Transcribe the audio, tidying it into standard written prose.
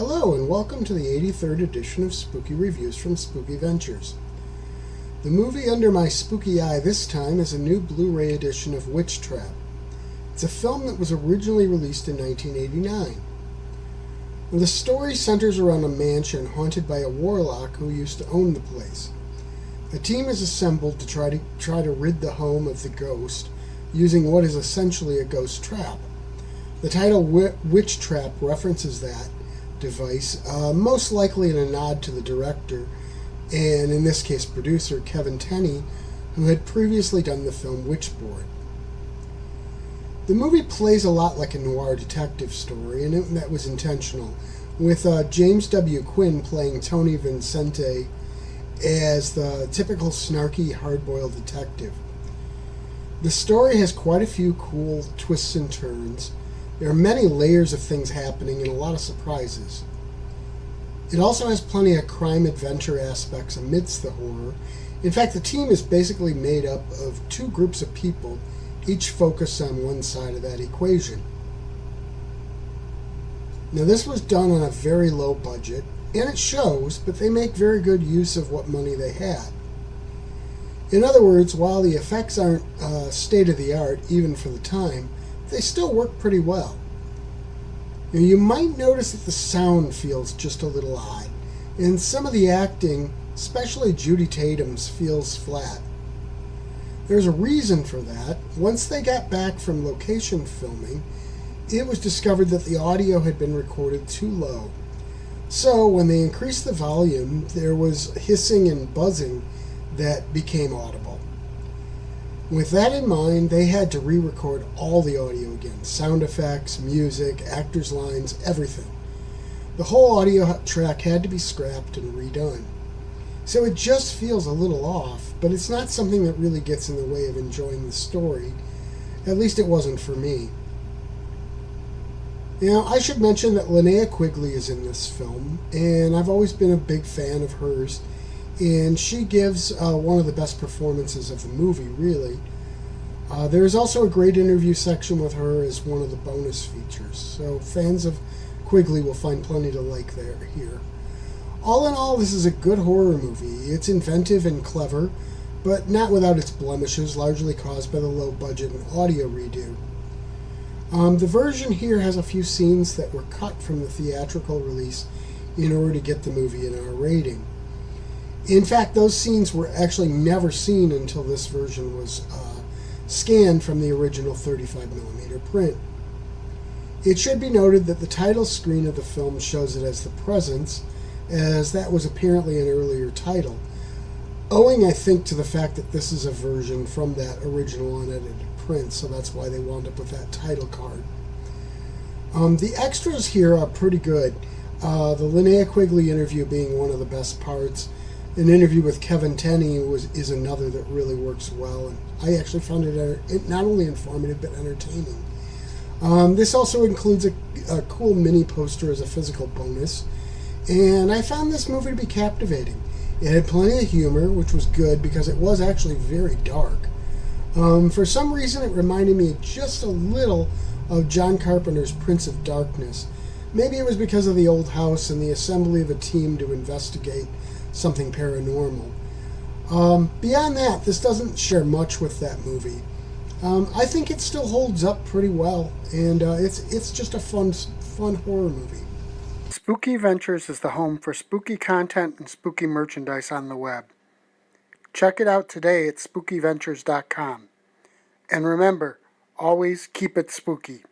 Hello and welcome to the 83rd edition of Spooky Reviews from Spooky Ventures. The movie under my spooky eye this time is a new Blu-Ray edition of WitchTrap. It's a film that was originally released in 1989. The story centers around a mansion haunted by a warlock who used to own the place. A team is assembled to try to rid the home of the ghost using what is essentially a ghost trap. The title WitchTrap references that device, most likely in a nod to the director, and in this case producer, Kevin Tenney, who had previously done the film Witchboard. The movie plays a lot like a noir detective story, and that was intentional, with James W. Quinn playing Tony Vincente as the typical snarky, hard-boiled detective. The story has quite a few cool twists and turns. There are many layers of things happening and a lot of surprises. It also has plenty of crime-adventure aspects amidst the horror. In fact, the team is basically made up of two groups of people, each focused on one side of that equation. Now, this was done on a very low budget, and it shows, but they make very good use of what money they had. In other words, while the effects aren't state-of-the-art, even for the time, they still work pretty well. Now, you might notice that the sound feels just a little odd, and some of the acting, especially Judy Tatum's, feels flat. There's a reason for that. Once they got back from location filming, it was discovered that the audio had been recorded too low. So when they increased the volume, there was hissing and buzzing that became audible. With that in mind, they had to re-record all the audio again. Sound effects, music, actors' lines, everything. The whole audio track had to be scrapped and redone. So it just feels a little off, but it's not something that really gets in the way of enjoying the story. At least it wasn't for me. Now, I should mention that Linnea Quigley is in this film, and I've always been a big fan of hers. And she gives one of the best performances of the movie, really. There is also a great interview section with her as one of the bonus features, so fans of Quigley will find plenty to like here. All in all, this is a good horror movie. It's inventive and clever, but not without its blemishes, largely caused by the low budget and audio redo. The version here has a few scenes that were cut from the theatrical release in order to get the movie an R rating. In fact, those scenes were actually never seen until this version was scanned from the original 35mm print. It should be noted that the title screen of the film shows it as The Presence, as that was apparently an earlier title, owing, I think, to the fact that this is a version from that original unedited print, so that's why they wound up with that title card. The extras here are pretty good. The Linnea Quigley interview being one of the best parts. An interview with Kevin Tenney is another that really works well, and I actually found it not only informative but entertaining. This also includes a cool mini poster as a physical bonus, and I found this movie to be captivating. It had plenty of humor, which was good because it was actually very dark. For some reason, it reminded me just a little of John Carpenter's Prince of Darkness. Maybe it was because of the old house and the assembly of a team to investigate something paranormal. Beyond that, this doesn't share much with that movie. I think it still holds up pretty well, and it's just a fun horror movie. Spooky Ventures is the home for spooky content and spooky merchandise on the web. Check it out today at spookyventures.com. And remember, always keep it spooky.